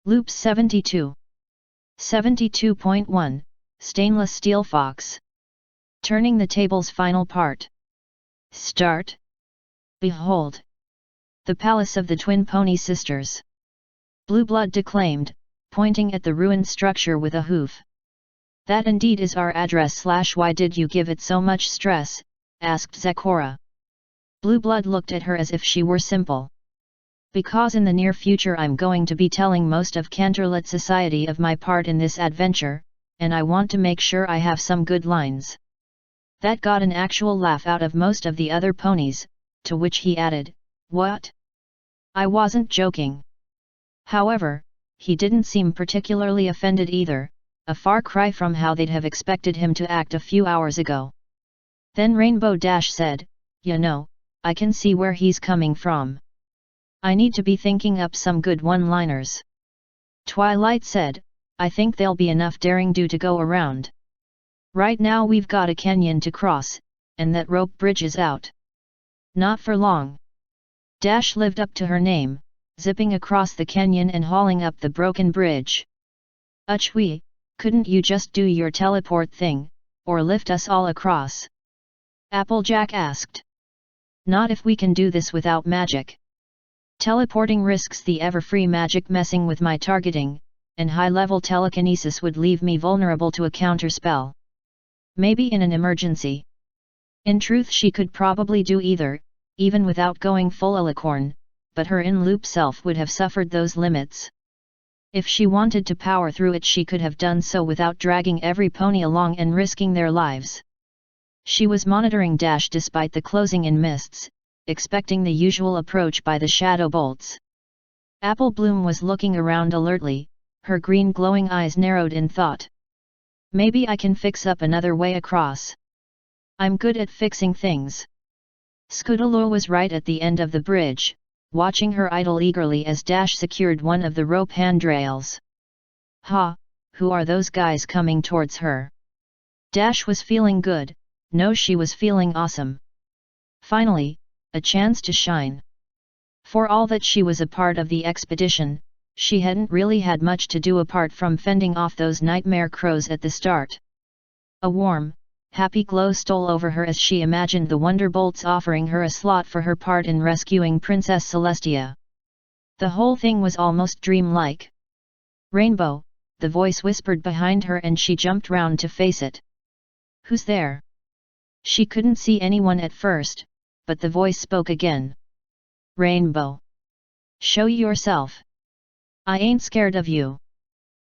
Loop 72. 72.1, Stainless Steel Fox. Turning the table's final part. Start. Behold! The palace of the twin pony sisters. Blue Blood declaimed, pointing at the ruined structure with a hoof. That indeed is our address. Why did you give it so much stress? Asked Zecora. Blue Blood looked at her as if she were simple. Because in the near future I'm going to be telling most of Canterlot society of my part in this adventure, and I want to make sure I have some good lines. That got an actual laugh out of most of the other ponies, to which he added, "What? I wasn't joking." However, he didn't seem particularly offended either, a far cry from how they'd have expected him to act a few hours ago. Then Rainbow Dash said, "You know, I can see where he's coming from. I need to be thinking up some good one-liners." Twilight said, "I think there'll be enough daring do to go around. Right now we've got a canyon to cross, and that rope bridge is out. Not for long." Dash lived up to her name, zipping across the canyon and hauling up the broken bridge. "Uchwee, couldn't you just do your teleport thing, or lift us all across?" Applejack asked. "Not if we can do this without magic. Teleporting risks the ever-free magic messing with my targeting, and high-level telekinesis would leave me vulnerable to a counterspell. Maybe in an emergency." In truth she could probably do either, even without going full alicorn, but her in-loop self would have suffered those limits. If she wanted to power through it she could have done so without dragging every pony along and risking their lives. She was monitoring Dash despite the closing in mists, expecting the usual approach by the shadow bolts. Apple Bloom was looking around alertly, her green glowing eyes narrowed in thought. "Maybe I can fix up another way across. I'm good at fixing things." Scootaloo was right at the end of the bridge, watching her idle eagerly as Dash secured one of the rope handrails. "Ha, who are those guys coming towards her?" Dash was feeling good. No, she was feeling awesome. Finally, a chance to shine. For all that she was a part of the expedition, she hadn't really had much to do apart from fending off those nightmare crows at the start. A warm, happy glow stole over her as she imagined the Wonderbolts offering her a slot for her part in rescuing Princess Celestia. The whole thing was almost dreamlike. "Rainbow," the voice whispered behind her and she jumped round to face it. "Who's there?" She couldn't see anyone at first, but the voice spoke again. "Rainbow. Show yourself. I ain't scared of you."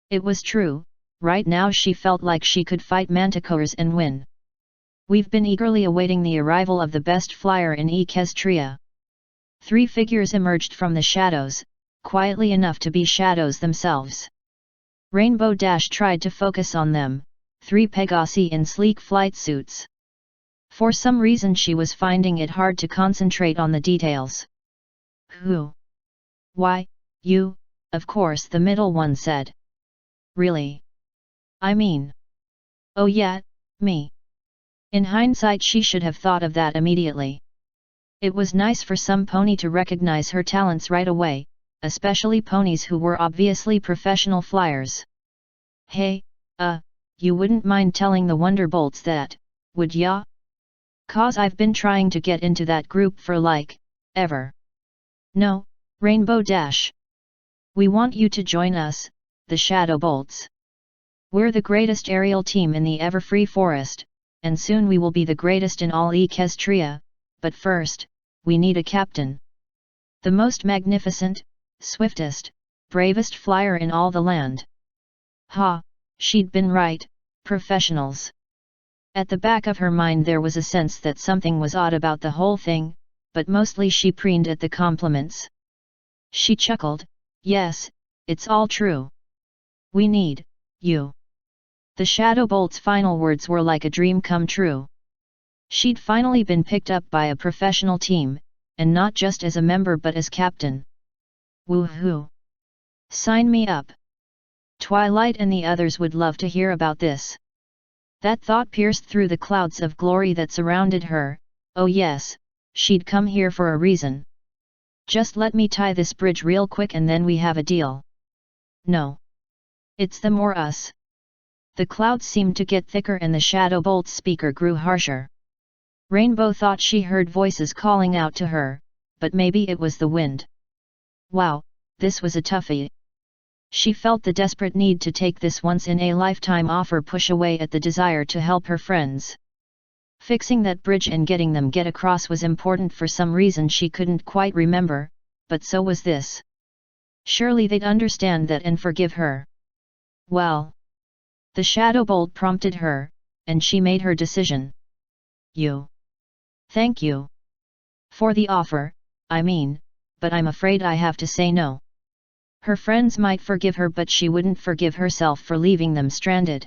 It was true, right now she felt like she could fight manticores and win. "We've been eagerly awaiting the arrival of the best flyer in Equestria." 3 figures emerged from the shadows, quietly enough to be shadows themselves. Rainbow Dash tried to focus on them, 3 Pegasi in sleek flight suits. For some reason she was finding it hard to concentrate on the details. "Who?" "Why, you, of course," the middle one said. "Really? I mean... oh yeah, me." In hindsight she should have thought of that immediately. It was nice for some pony to recognize her talents right away, especially ponies who were obviously professional flyers. "Hey, you wouldn't mind telling the Wonderbolts that, would ya? 'Cause I've been trying to get into that group for like, ever." "No, Rainbow Dash. We want you to join us, the Shadowbolts. We're the greatest aerial team in the Everfree Forest, and soon we will be the greatest in all Equestria, but first, we need a captain. The most magnificent, swiftest, bravest flyer in all the land." Ha, she'd been right, professionals. At the back of her mind there was a sense that something was odd about the whole thing, but mostly she preened at the compliments. She chuckled, "Yes, it's all true. We need you." The Shadowbolt's final words were like a dream come true. She'd finally been picked up by a professional team, and not just as a member but as captain. Woohoo! Sign me up. Twilight and the others would love to hear about this. That thought pierced through the clouds of glory that surrounded her. Oh yes, she'd come here for a reason. "Just let me tie this bridge real quick and then we have a deal." no. It's them or us. The clouds seemed to get thicker and the Shadow Bolt's speaker grew harsher. Rainbow thought she heard voices calling out to her, but maybe it was the wind. Wow, this was a toughie. She felt the desperate need to take this once-in-a-lifetime offer push away at the desire to help her friends. Fixing that bridge and getting them get across was important for some reason she couldn't quite remember, but so was this. Surely they'd understand that and forgive her. Well. The Shadow Bolt prompted her, and she made her decision. You. Thank you. For the offer, I mean, but I'm afraid I have to say no. Her friends might forgive her but she wouldn't forgive herself for leaving them stranded.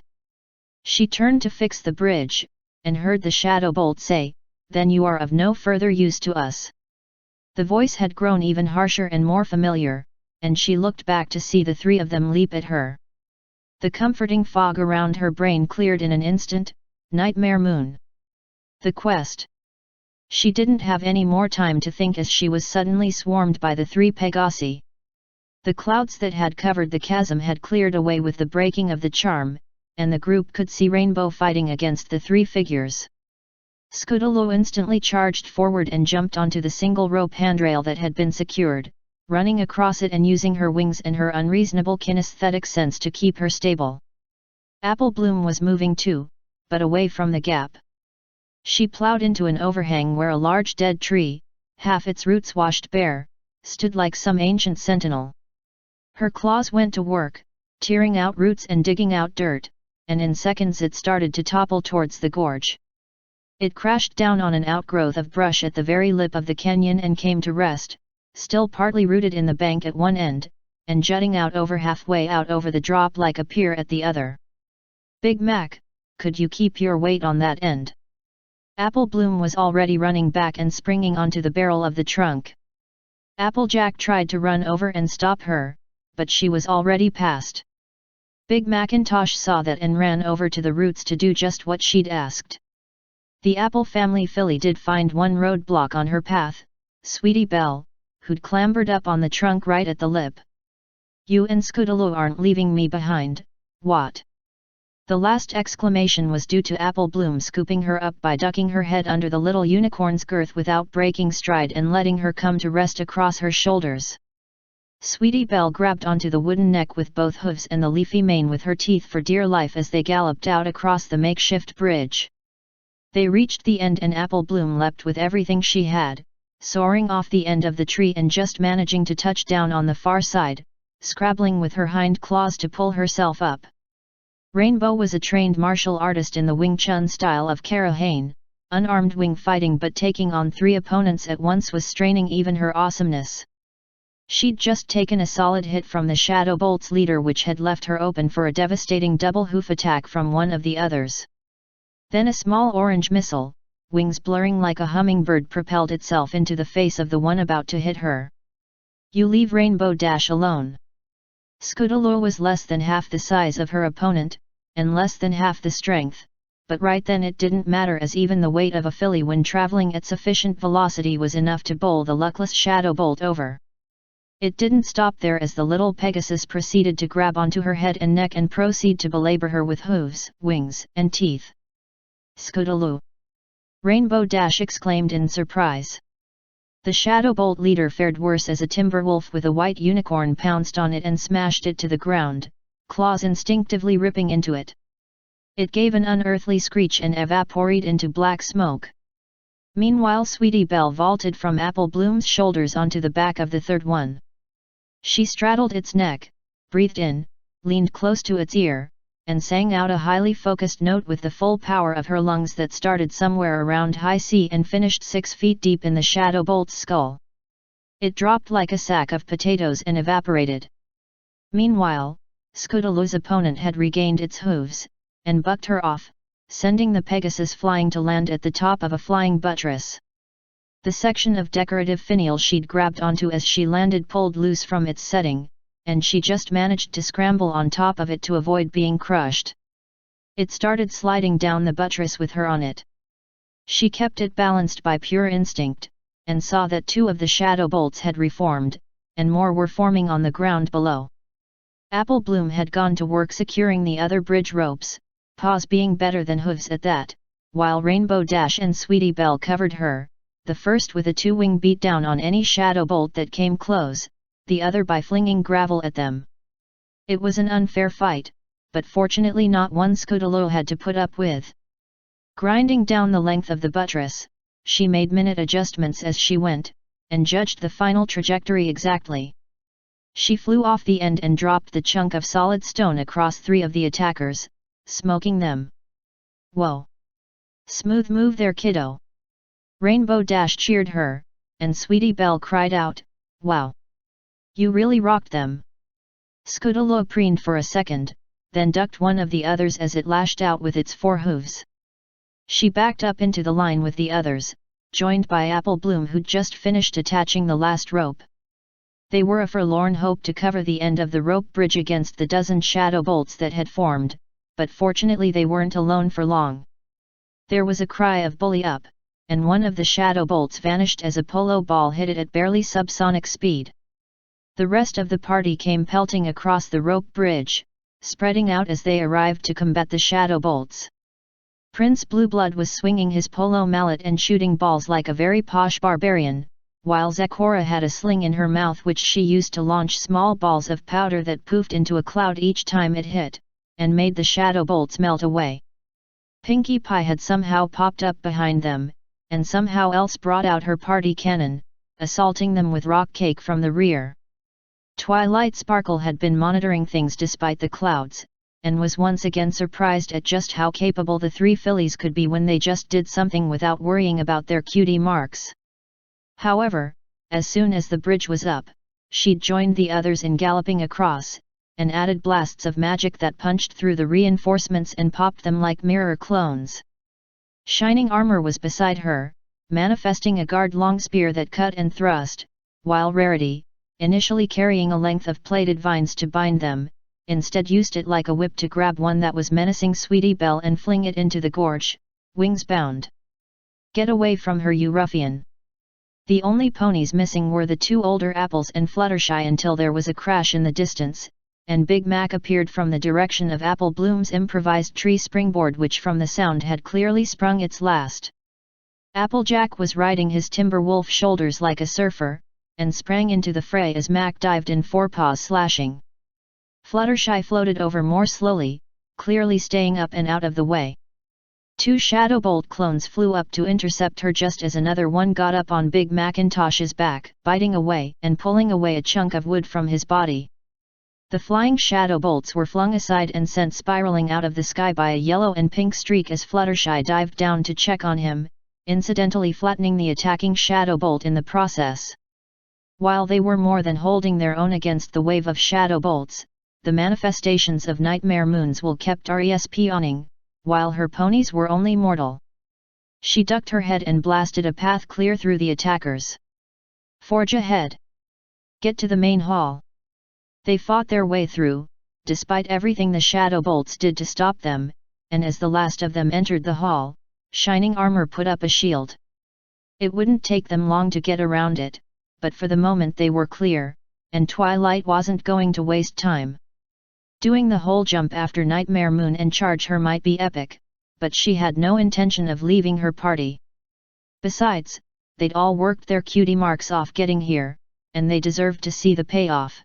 She turned to fix the bridge, and heard the Shadow Bolt say, "Then you are of no further use to us." The voice had grown even harsher and more familiar, and she looked back to see the three of them leap at her. The comforting fog around her brain cleared in an instant. Nightmare Moon. The quest. She didn't have any more time to think as she was suddenly swarmed by the three Pegasi. The clouds that had covered the chasm had cleared away with the breaking of the charm, and the group could see Rainbow fighting against the three figures. Scootaloo instantly charged forward and jumped onto the single rope handrail that had been secured, running across it and using her wings and her unreasonable kinesthetic sense to keep her stable. Apple Bloom was moving too, but away from the gap. She plowed into an overhang where a large dead tree, half its roots washed bare, stood like some ancient sentinel. Her claws went to work, tearing out roots and digging out dirt, and in seconds it started to topple towards the gorge. It crashed down on an outgrowth of brush at the very lip of the canyon and came to rest, still partly rooted in the bank at one end, and jutting out over halfway out over the drop like a pier at the other. "Big Mac, could you keep your weight on that end?" Apple Bloom was already running back and springing onto the barrel of the trunk. Applejack tried to run over and stop her, but she was already past. Big Macintosh saw that and ran over to the roots to do just what she'd asked. The Apple family filly did find one roadblock on her path, Sweetie Belle, who'd clambered up on the trunk right at the lip. "You and Scootaloo aren't leaving me behind, what?" The last exclamation was due to Apple Bloom scooping her up by ducking her head under the little unicorn's girth without breaking stride and letting her come to rest across her shoulders. Sweetie Belle grabbed onto the wooden neck with both hooves and the leafy mane with her teeth for dear life as they galloped out across the makeshift bridge. They reached the end and Apple Bloom leapt with everything she had, soaring off the end of the tree and just managing to touch down on the far side, scrabbling with her hind claws to pull herself up. Rainbow was a trained martial artist in the Wing Chun style of Karahane, unarmed wing fighting, but taking on three opponents at once was straining even her awesomeness. She'd just taken a solid hit from the Shadow Bolt's leader, which had left her open for a devastating double hoof attack from one of the others. Then a small orange missile, wings blurring like a hummingbird, propelled itself into the face of the one about to hit her. "You leave Rainbow Dash alone." Scootaloo was less than half the size of her opponent, and less than half the strength, but right then it didn't matter, as even the weight of a filly when traveling at sufficient velocity was enough to bowl the luckless Shadow Bolt over. It didn't stop there, as the little Pegasus proceeded to grab onto her head and neck and proceed to belabor her with hooves, wings, and teeth. "Scootaloo!" Rainbow Dash exclaimed in surprise. The Shadow Bolt leader fared worse, as a timber wolf with a white unicorn pounced on it and smashed it to the ground, claws instinctively ripping into it. It gave an unearthly screech and evaporated into black smoke. Meanwhile Sweetie Belle vaulted from Apple Bloom's shoulders onto the back of the third one. She straddled its neck, breathed in, leaned close to its ear, and sang out a highly focused note with the full power of her lungs that started somewhere around high C and finished 6 feet deep in the Shadow Bolt's skull. It dropped like a sack of potatoes and evaporated. Meanwhile, Scootaloo's opponent had regained its hooves, and bucked her off, sending the Pegasus flying to land at the top of a flying buttress. The section of decorative finial she'd grabbed onto as she landed pulled loose from its setting, and she just managed to scramble on top of it to avoid being crushed. It started sliding down the buttress with her on it. She kept it balanced by pure instinct, and saw that 2 of the Shadow Bolts had reformed, and more were forming on the ground below. Apple Bloom had gone to work securing the other bridge ropes, paws being better than hooves at that, while Rainbow Dash and Sweetie Belle covered her, the first with a two-wing beatdown on any shadow bolt that came close, the other by flinging gravel at them. It was an unfair fight, but fortunately not one Scudolo had to put up with. Grinding down the length of the buttress, she made minute adjustments as she went, and judged the final trajectory exactly. She flew off the end and dropped the chunk of solid stone across 3 of the attackers, smoking them. "Whoa! Smooth move there, kiddo!" Rainbow Dash cheered her, and Sweetie Belle cried out, "Wow! You really rocked them!" Scudolo preened for a second, then ducked one of the others as it lashed out with its 4 hooves. She backed up into the line with the others, joined by Apple Bloom who'd just finished attaching the last rope. They were a forlorn hope to cover the end of the rope bridge against the dozen shadow bolts that had formed, but fortunately they weren't alone for long. There was a cry of "bully up," and one of the shadow bolts vanished as a polo ball hit it at barely subsonic speed. The rest of the party came pelting across the rope bridge, spreading out as they arrived to combat the shadow bolts. Prince Blueblood was swinging his polo mallet and shooting balls like a very posh barbarian, while Zekora had a sling in her mouth which she used to launch small balls of powder that poofed into a cloud each time it hit, and made the shadow bolts melt away. Pinkie Pie had somehow popped up behind them, and somehow else brought out her party cannon, assaulting them with rock cake from the rear. Twilight Sparkle had been monitoring things despite the clouds, and was once again surprised at just how capable the 3 fillies could be when they just did something without worrying about their cutie marks. However, as soon as the bridge was up, she'd joined the others in galloping across, and added blasts of magic that punched through the reinforcements and popped them like mirror clones. Shining Armor was beside her, manifesting a guard-long spear that cut and thrust, while Rarity, initially carrying a length of plaited vines to bind them, instead used it like a whip to grab one that was menacing Sweetie Belle and fling it into the gorge, wings bound. "Get away from her, you ruffian!" The only ponies missing were the 2 older Apples and Fluttershy until there was a crash in the distance, and Big Mac appeared from the direction of Apple Bloom's improvised tree springboard which from the sound had clearly sprung its last. Applejack was riding his Timberwolf shoulders like a surfer, and sprang into the fray as Mac dived in forepaws slashing. Fluttershy floated over more slowly, clearly staying up and out of the way. 2 Shadow Bolt clones flew up to intercept her just as another one got up on Big Macintosh's back, biting away and pulling away a chunk of wood from his body. The flying shadow bolts were flung aside and sent spiraling out of the sky by a yellow and pink streak as Fluttershy dived down to check on him, incidentally flattening the attacking shadow bolt in the process. While they were more than holding their own against the wave of shadow bolts, the manifestations of Nightmare Moon's will kept respawning, while her ponies were only mortal. She ducked her head and blasted a path clear through the attackers. "Forge ahead! Get to the main hall!" They fought their way through, despite everything the shadow bolts did to stop them, and as the last of them entered the hall, Shining Armor put up a shield. It wouldn't take them long to get around it, but for the moment they were clear, and Twilight wasn't going to waste time. Doing the whole jump after Nightmare Moon and charge her might be epic, but she had no intention of leaving her party. Besides, they'd all worked their cutie marks off getting here, and they deserved to see the payoff.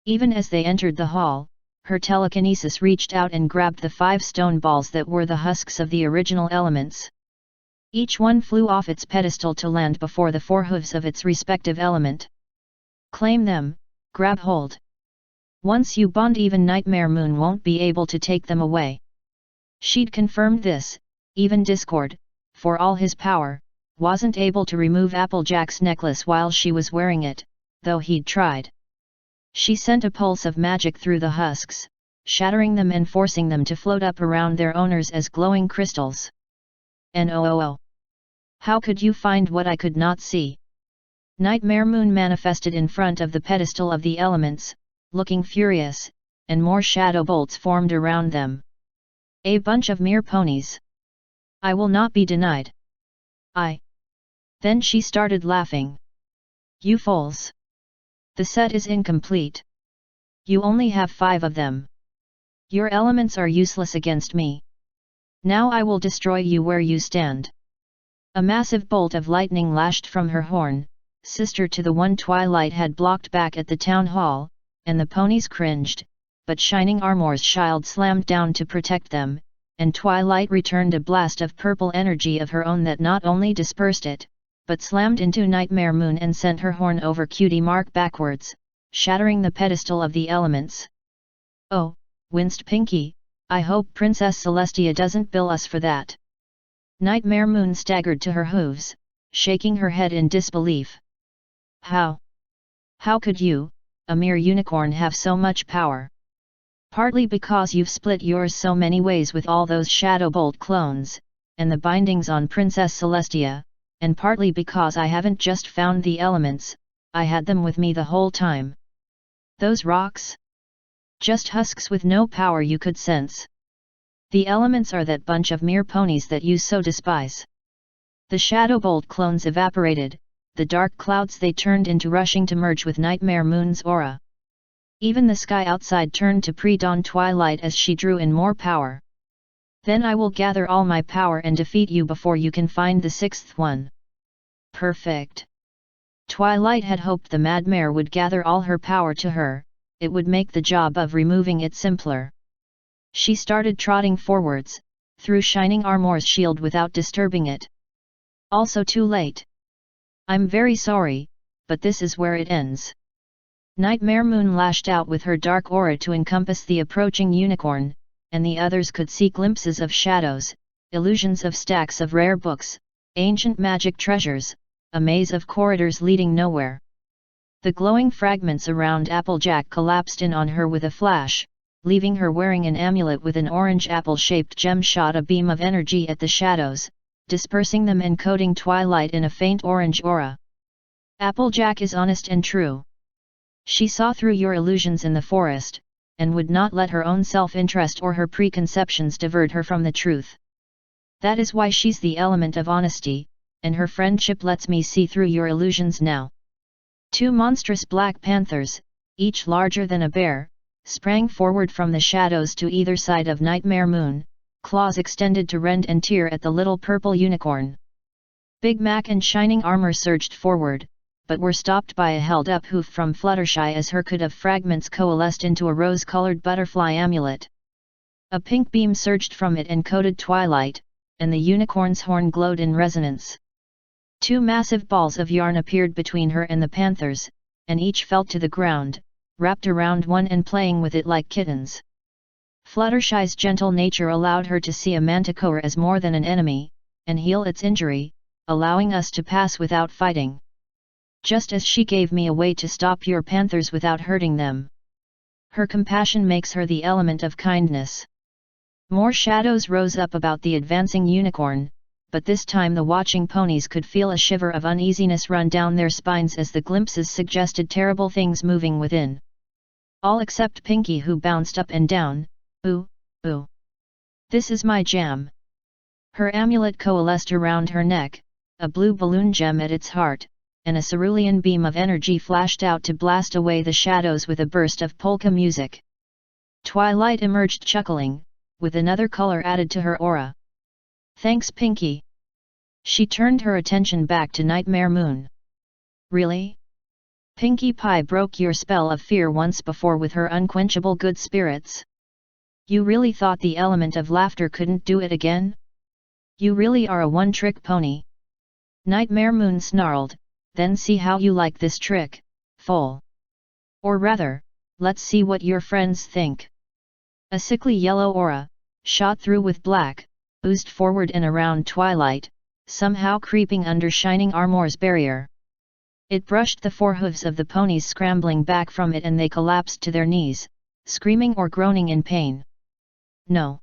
Even as they entered the hall, her telekinesis reached out and grabbed the 5 stone balls that were the husks of the original elements. Each one flew off its pedestal to land before the 4 hooves of its respective element. "Claim them, grab hold. Once you bond, even Nightmare Moon won't be able to take them away." She'd confirmed this. Even Discord, for all his power, wasn't able to remove Applejack's necklace while she was wearing it, though he'd tried. She sent a pulse of magic through the husks, shattering them and forcing them to float up around their owners as glowing crystals. "NOOO! How could you find what I could not see?" Nightmare Moon manifested in front of the pedestal of the elements, looking furious, and more shadow bolts formed around them. "A bunch of mere ponies. I will not be denied. Then she started laughing. "You fools! The set is incomplete. You only have 5 of them. Your elements are useless against me. Now I will destroy you where you stand. A massive bolt of lightning lashed from her horn, sister to the one Twilight had blocked back at the town hall, and the ponies cringed, but Shining Armor's shield slammed down to protect them, and Twilight returned a blast of purple energy of her own that not only dispersed it, but slammed into Nightmare Moon and sent her horn over Cutie Mark backwards, shattering the pedestal of the elements. Oh, winced Pinkie, I hope Princess Celestia doesn't bill us for that. Nightmare Moon staggered to her hooves, shaking her head in disbelief. How? How could you, a mere unicorn, have so much power? Partly because you've split yours so many ways with all those Shadow Bolt clones, and the bindings on Princess Celestia, and partly because I haven't just found the elements, I had them with me the whole time. Those rocks? Just husks with no power you could sense. The elements are that bunch of mere ponies that you so despise. The Shadow Bolt clones evaporated, the dark clouds they turned into rushing to merge with Nightmare Moon's aura. Even the sky outside turned to pre-dawn twilight as she drew in more power. Then I will gather all my power and defeat you before you can find the 6th one. Perfect. Twilight had hoped the Mad Mare would gather all her power to her, it would make the job of removing it simpler. She started trotting forwards, through Shining Armor's shield without disturbing it. Also too late. I'm very sorry, but this is where it ends. Nightmare Moon lashed out with her dark aura to encompass the approaching unicorn, and the others could see glimpses of shadows, illusions of stacks of rare books, ancient magic treasures, a maze of corridors leading nowhere. The glowing fragments around Applejack collapsed in on her with a flash, leaving her wearing an amulet with an orange apple-shaped gem shot a beam of energy at the shadows, dispersing them and coating Twilight in a faint orange aura. Applejack is honest and true. She saw through your illusions in the forest, and would not let her own self-interest or her preconceptions divert her from the truth. That is why she's the element of honesty, and her friendship lets me see through your illusions now. 2 monstrous black panthers, each larger than a bear, sprang forward from the shadows to either side of Nightmare Moon, claws extended to rend and tear at the little purple unicorn. Big Mac and Shining Armor surged forward, but were stopped by a held-up hoof from Fluttershy as her could of fragments coalesced into a rose-colored butterfly amulet. A pink beam surged from it and coated Twilight, and the unicorn's horn glowed in resonance. 2 massive balls of yarn appeared between her and the panthers, and each fell to the ground, wrapped around one and playing with it like kittens. Fluttershy's gentle nature allowed her to see a manticore as more than an enemy, and heal its injury, allowing us to pass without fighting. Just as she gave me a way to stop your panthers without hurting them. Her compassion makes her the element of kindness. More shadows rose up about the advancing unicorn, but this time the watching ponies could feel a shiver of uneasiness run down their spines as the glimpses suggested terrible things moving within. All except Pinkie, who bounced up and down. Ooh, ooh. This is my jam. Her amulet coalesced around her neck, a blue balloon gem at its heart, and a cerulean beam of energy flashed out to blast away the shadows with a burst of polka music. Twilight emerged chuckling, with another color added to her aura. Thanks, Pinkie. She turned her attention back to Nightmare Moon. Really? Pinkie Pie broke your spell of fear once before with her unquenchable good spirits. You really thought the element of laughter couldn't do it again? You really are a one-trick pony. Nightmare Moon snarled, then see how you like this trick, fool. Or rather, let's see what your friends think. A sickly yellow aura, shot through with black, oozed forward and around Twilight, somehow creeping under Shining Armor's barrier. It brushed the forehooves of the ponies scrambling back from it and they collapsed to their knees, screaming or groaning in pain. No.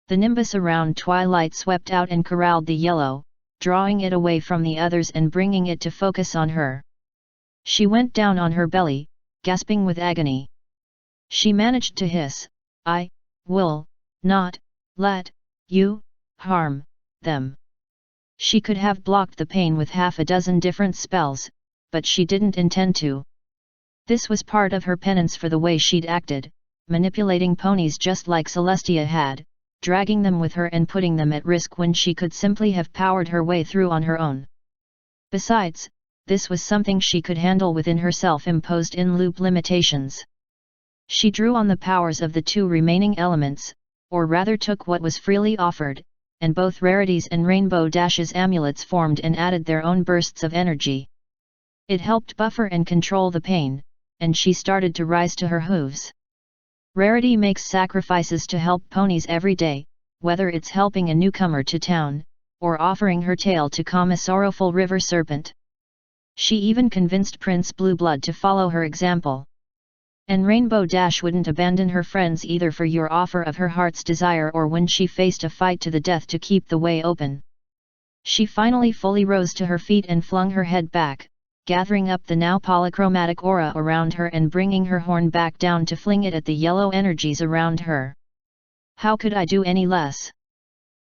The nimbus around Twilight swept out and corralled the yellow, drawing it away from the others and bringing it to focus on her. She went down on her belly, gasping with agony. She managed to hiss, I will not let you harm them. She could have blocked the pain with half a dozen different spells, but she didn't intend to. This was part of her penance for the way she'd acted, manipulating ponies just like Celestia had, dragging them with her and putting them at risk when she could simply have powered her way through on her own. Besides, this was something she could handle within her self-imposed in-loop limitations. She drew on the powers of the two remaining elements, or rather took what was freely offered, and both Rarity's and Rainbow Dash's amulets formed and added their own bursts of energy. It helped buffer and control the pain, and she started to rise to her hooves. Rarity makes sacrifices to help ponies every day, whether it's helping a newcomer to town, or offering her tail to calm a sorrowful river serpent. She even convinced Prince Blueblood to follow her example. And Rainbow Dash wouldn't abandon her friends either for your offer of her heart's desire or when she faced a fight to the death to keep the way open. She finally fully rose to her feet and flung her head back, gathering up the now polychromatic aura around her and bringing her horn back down to fling it at the yellow energies around her. How could I do any less?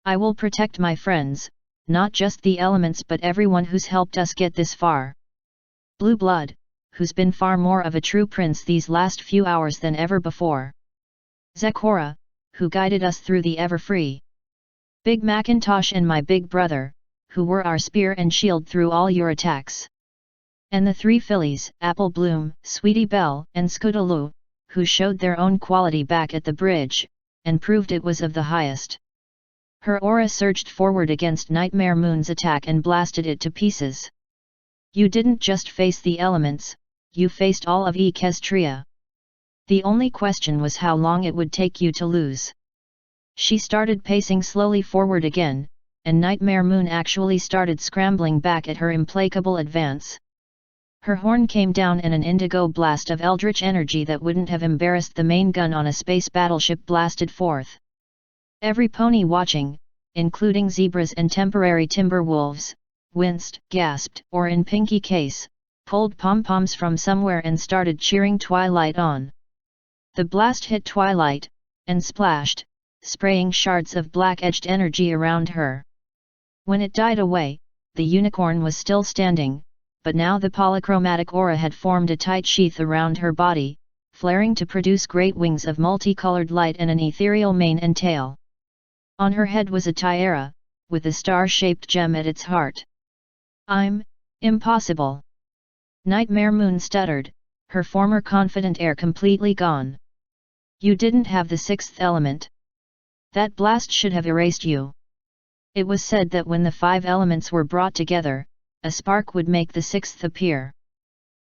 I will protect my friends, not just the elements but everyone who's helped us get this far. Blueblood, who's been far more of a true prince these last few hours than ever before. Zecora, who guided us through the Everfree. Big Macintosh and my big brother, who were our spear and shield through all your attacks. And the three fillies, Apple Bloom, Sweetie Belle, and Scootaloo, who showed their own quality back at the bridge, and proved it was of the highest. Her aura surged forward against Nightmare Moon's attack and blasted it to pieces. You didn't just face the elements, you faced all of Equestria. The only question was how long it would take you to lose. She started pacing slowly forward again, and Nightmare Moon actually started scrambling back at her implacable advance. Her horn came down and an indigo blast of eldritch energy that wouldn't have embarrassed the main gun on a space battleship blasted forth. Every pony watching, including zebras and temporary timber wolves, winced, gasped, or in Pinky case, pulled pom-poms from somewhere and started cheering Twilight on. The blast hit Twilight, and splashed, spraying shards of black-edged energy around her. When it died away, the unicorn was still standing, but now the polychromatic aura had formed a tight sheath around her body, flaring to produce great wings of multicolored light and an ethereal mane and tail. On her head was a tiara, with a star-shaped gem at its heart. Impossible. Nightmare Moon stuttered, her former confident air completely gone. You didn't have the sixth element. That blast should have erased you. It was said that when the five elements were brought together, a spark would make the sixth appear.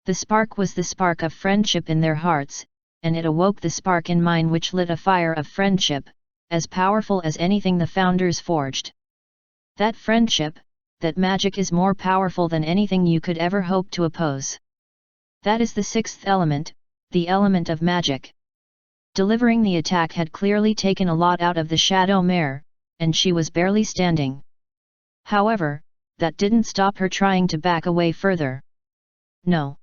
The spark was the spark of friendship in their hearts, and it awoke the spark in mine which lit a fire of friendship, as powerful as anything the founders forged. That friendship, that magic is more powerful than anything you could ever hope to oppose. That is the sixth element, the element of magic. Delivering the attack had clearly taken a lot out of the Shadow Mare, and she was barely standing. However, that didn't stop her trying to back away further. No.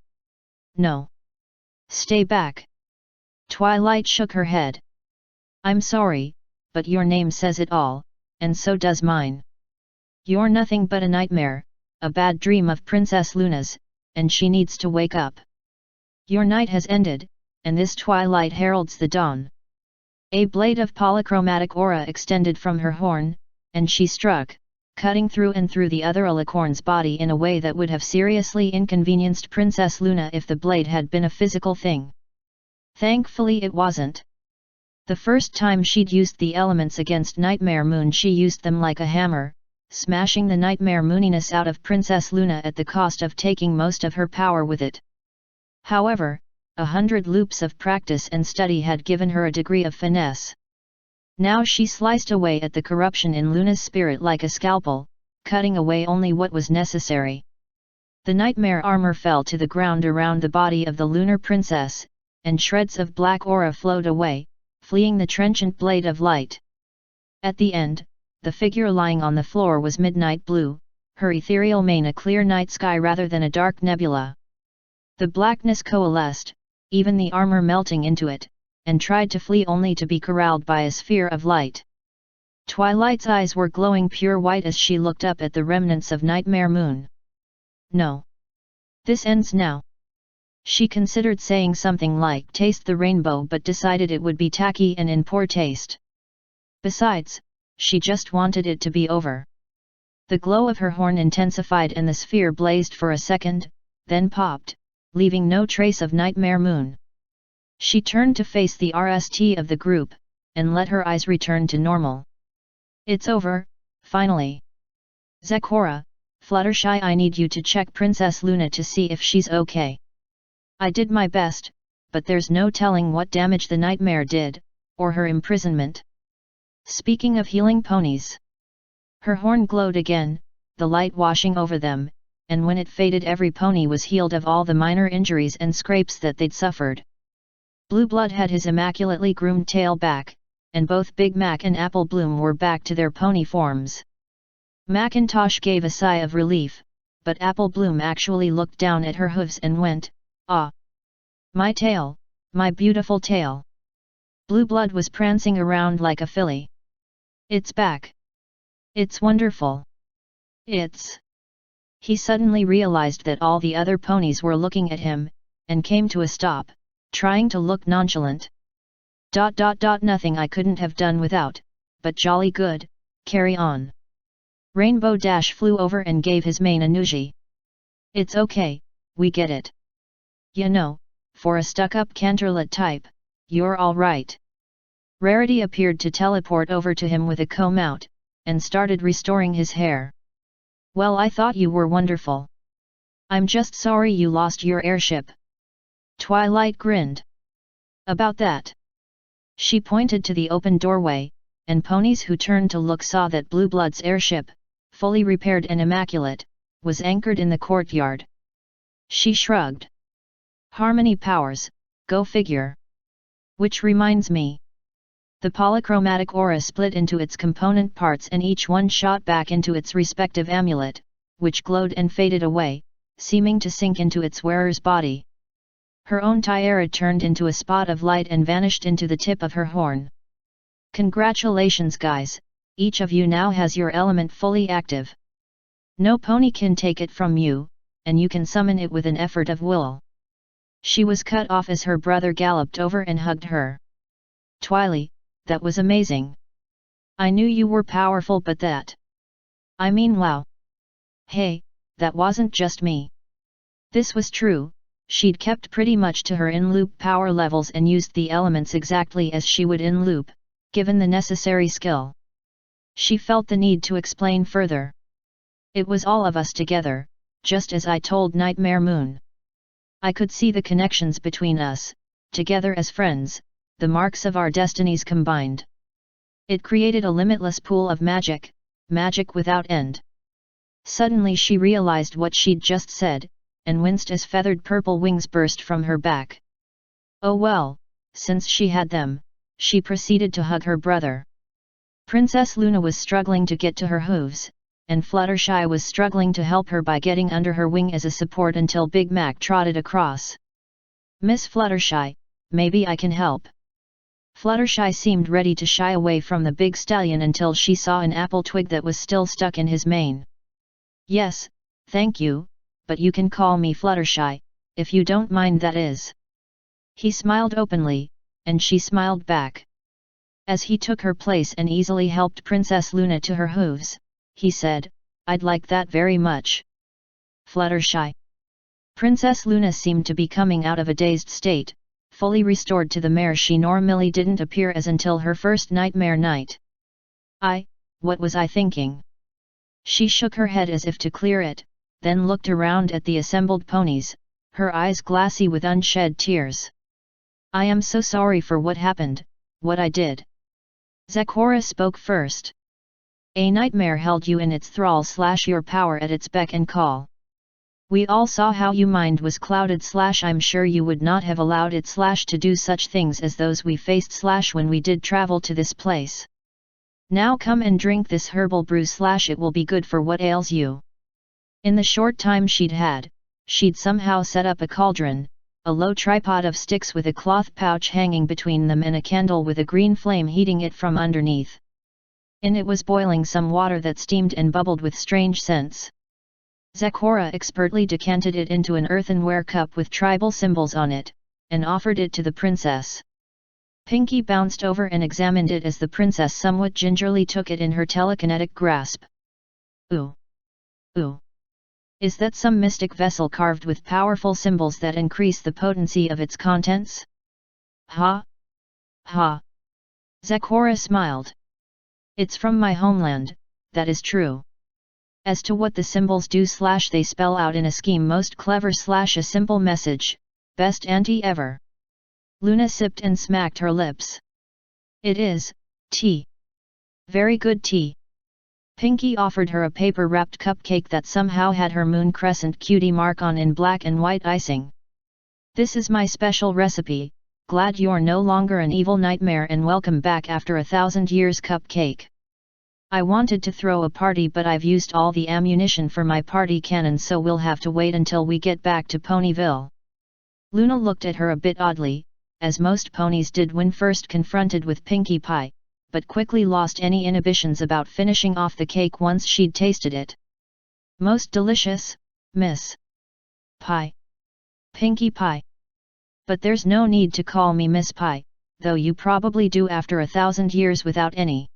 No. Stay back. Twilight shook her head. I'm sorry, but your name says it all, and so does mine. You're nothing but a nightmare, a bad dream of Princess Luna's, and she needs to wake up. Your night has ended, and this twilight heralds the dawn. A blade of polychromatic aura extended from her horn, and she struck, cutting through and through the other alicorn's body in a way that would have seriously inconvenienced Princess Luna if the blade had been a physical thing. Thankfully it wasn't. The first time she'd used the elements against Nightmare Moon she used them like a hammer, smashing the Nightmare Mooniness out of Princess Luna at the cost of taking most of her power with it. However, 100 loops of practice and study had given her a degree of finesse. Now she sliced away at the corruption in Luna's spirit like a scalpel, cutting away only what was necessary. The nightmare armor fell to the ground around the body of the lunar princess, and shreds of black aura flowed away, fleeing the trenchant blade of light. At the end, the figure lying on the floor was midnight blue, her ethereal mane a clear night sky rather than a dark nebula. The blackness coalesced, even the armor melting into it, and tried to flee only to be corralled by a sphere of light. Twilight's eyes were glowing pure white as she looked up at the remnants of Nightmare Moon. No. This ends now. She considered saying something like taste the rainbow but decided it would be tacky and in poor taste. Besides, she just wanted it to be over. The glow of her horn intensified and the sphere blazed for a second, then popped, leaving no trace of Nightmare Moon. She turned to face the rest of the group, and let her eyes return to normal. It's over, finally. Zecora, Fluttershy, I need you to check Princess Luna to see if she's okay. I did my best, but there's no telling what damage the nightmare did, or her imprisonment. Speaking of healing ponies. Her horn glowed again, the light washing over them, and when it faded every pony was healed of all the minor injuries and scrapes that they'd suffered. Blue Blood had his immaculately groomed tail back, and both Big Mac and Apple Bloom were back to their pony forms. Macintosh gave a sigh of relief, but Apple Bloom actually looked down at her hooves and went, "Ah! My tail, my beautiful tail." Blue Blood was prancing around like a filly. "It's back! It's wonderful! It's..." He suddenly realized that all the other ponies were looking at him, and came to a stop, trying to look nonchalant. Nothing I couldn't have done without, but jolly good, carry on." Rainbow Dash flew over and gave his mane a nudge. "It's okay, we get it. You know, for a stuck-up Canterlot type, you're all right." Rarity appeared to teleport over to him with a comb out, and started restoring his hair. "Well, I thought you were wonderful. I'm just sorry you lost your airship." Twilight grinned. "About that." She pointed to the open doorway, and ponies who turned to look saw that Blue Blood's airship, fully repaired and immaculate, was anchored in the courtyard. She shrugged. "Harmony powers, go figure. Which reminds me." The polychromatic aura split into its component parts and each one shot back into its respective amulet, which glowed and faded away, seeming to sink into its wearer's body. Her own tiara turned into a spot of light and vanished into the tip of her horn. "Congratulations guys, each of you now has your element fully active. No pony can take it from you, and you can summon it with an effort of will." She was cut off as her brother galloped over and hugged her. "Twilight, that was amazing. I knew you were powerful, but that... I mean, wow. Hey, that wasn't just me." This was true, she'd kept pretty much to her in-loop power levels and used the elements exactly as she would in-loop, given the necessary skill. She felt the need to explain further. "It was all of us together, just as I told Nightmare Moon. I could see the connections between us, together as friends, the marks of our destinies combined. It created a limitless pool of magic, magic without end." Suddenly she realized what she'd just said, and winced as feathered purple wings burst from her back. Oh well, since she had them, she proceeded to hug her brother. Princess Luna was struggling to get to her hooves, and Fluttershy was struggling to help her by getting under her wing as a support until Big Mac trotted across. "Miss Fluttershy, maybe I can help." Fluttershy seemed ready to shy away from the big stallion until she saw an apple twig that was still stuck in his mane. "Yes, thank you, but you can call me Fluttershy, if you don't mind, that is." He smiled openly, and she smiled back. As he took her place and easily helped Princess Luna to her hooves, he said, "I'd like that very much." "Fluttershy." Princess Luna seemed to be coming out of a dazed state, fully restored to the mare she normally didn't appear as until her first nightmare night. What was I thinking?" She shook her head as if to clear it, then looked around at the assembled ponies, her eyes glassy with unshed tears. "I am so sorry for what happened, what I did." Zecora spoke first. "A nightmare held you in its thrall / your power at its beck and call. We all saw how your mind was clouded / I'm sure you would not have allowed it / to do such things as those we faced / when we did travel to this place. Now come and drink this herbal brew / it will be good for what ails you." In the short time she'd somehow set up a cauldron, a low tripod of sticks with a cloth pouch hanging between them and a candle with a green flame heating it from underneath. In it was boiling some water that steamed and bubbled with strange scents. Zecora expertly decanted it into an earthenware cup with tribal symbols on it, and offered it to the princess. Pinky bounced over and examined it as the princess somewhat gingerly took it in her telekinetic grasp. Ooh! Ooh! Is that some mystic vessel carved with powerful symbols that increase the potency of its contents? Ha! Ha! Zecora smiled. It's from my homeland, that is true. As to what the symbols do / they spell out in a scheme most clever / a simple message, best auntie ever. Luna sipped and smacked her lips. It is, tea. Very good tea. Pinky offered her a paper-wrapped cupcake that somehow had her moon crescent cutie mark on in black and white icing. This is my special recipe, glad you're no longer an evil nightmare and welcome back after 1,000 years cupcake. I wanted to throw a party but I've used all the ammunition for my party cannon so we'll have to wait until we get back to Ponyville. Luna looked at her a bit oddly, as most ponies did when first confronted with Pinkie Pie, but quickly lost any inhibitions about finishing off the cake once she'd tasted it. Most delicious, Miss Pie. Pinkie Pie. But there's no need to call me Miss Pie, though you probably do after 1,000 years without any.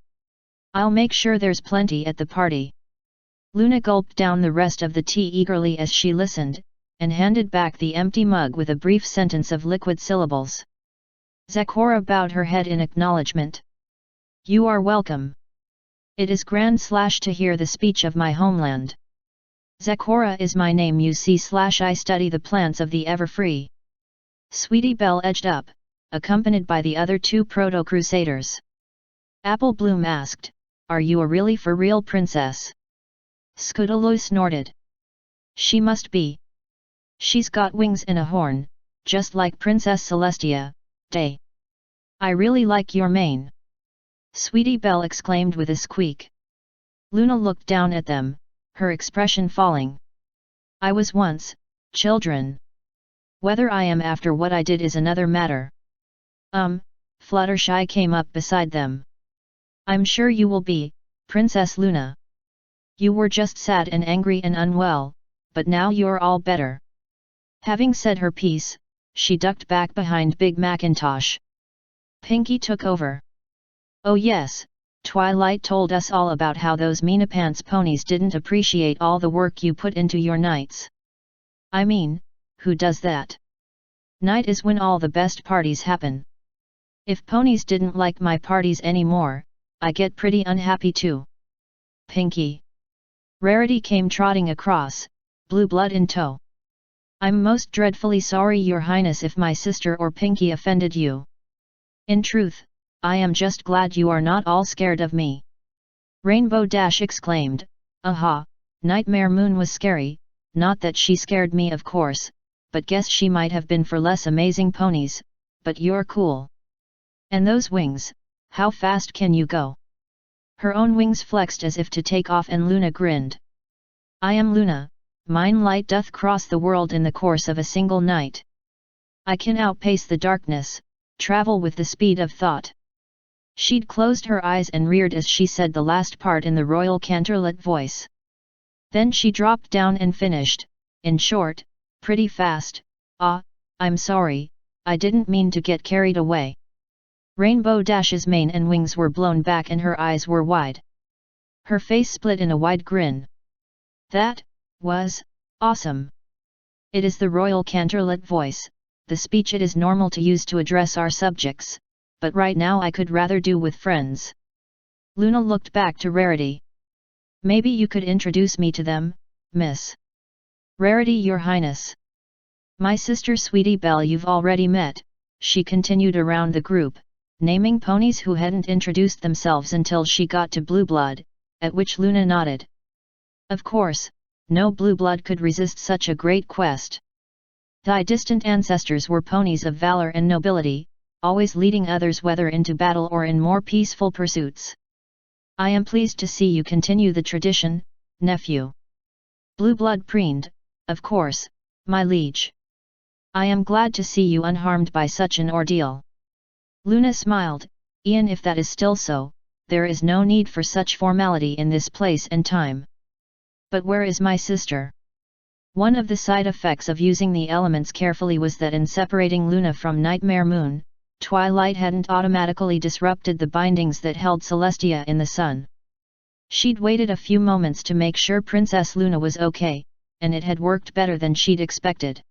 I'll make sure there's plenty at the party. Luna gulped down the rest of the tea eagerly as she listened, and handed back the empty mug with a brief sentence of liquid syllables. Zecora bowed her head in acknowledgement. You are welcome. It is grand / to hear the speech of my homeland. Zecora is my name you see / I study the plants of the Everfree. Sweetie Belle edged up, accompanied by the other 2 proto-crusaders. Apple Bloom asked, Are you a really for real princess? Scootaloo snorted. She must be. She's got wings and a horn, just like Princess Celestia, Day. I really like your mane. Sweetie Belle exclaimed with a squeak. Luna looked down at them, her expression falling. I was once, children. Whether I am after what I did is another matter. Fluttershy came up beside them. I'm sure you will be, Princess Luna. You were just sad and angry and unwell, but now you're all better. Having said her piece, she ducked back behind Big Macintosh. Pinky took over. Oh yes, Twilight told us all about how those meanapants ponies didn't appreciate all the work you put into your nights. I mean, who does that? Night is when all the best parties happen. If ponies didn't like my parties anymore, I get pretty unhappy too. Pinky. Rarity came trotting across, blue blood in tow. I'm most dreadfully sorry your highness if my sister or Pinky offended you. In truth, I am just glad you are not all scared of me. Rainbow Dash exclaimed, Aha, Nightmare Moon was scary, not that she scared me of course, but guess she might have been for less amazing ponies, but you're cool. And those wings, how fast can you go? Her own wings flexed as if to take off and Luna grinned. I am Luna, mine light doth cross the world in the course of a single night. I can outpace the darkness, travel with the speed of thought. She'd closed her eyes and reared as she said the last part in the royal canterlet voice. Then she dropped down and finished, in short, pretty fast, I'm sorry, I didn't mean to get carried away. Rainbow Dash's mane and wings were blown back and her eyes were wide. Her face split in a wide grin. That was awesome. It is the royal canterlet voice, the speech it is normal to use to address our subjects, but right now I could rather do with friends. Luna looked back to Rarity. Maybe you could introduce me to them, Miss Rarity, your highness. My sister Sweetie Belle you've already met, she continued around the group, naming ponies who hadn't introduced themselves until she got to Blue Blood, at which Luna nodded. Of course, no Blue Blood could resist such a great quest. Thy distant ancestors were ponies of valor and nobility, always leading others whether into battle or in more peaceful pursuits. I am pleased to see you continue the tradition, nephew. Blue Blood preened, of course, my liege. I am glad to see you unharmed by such an ordeal. Luna smiled, Ian, if that is still so, there is no need for such formality in this place and time. But where is my sister? One of the side effects of using the elements carefully was that in separating Luna from Nightmare Moon, Twilight hadn't automatically disrupted the bindings that held Celestia in the sun. She'd waited a few moments to make sure Princess Luna was okay, and it had worked better than she'd expected.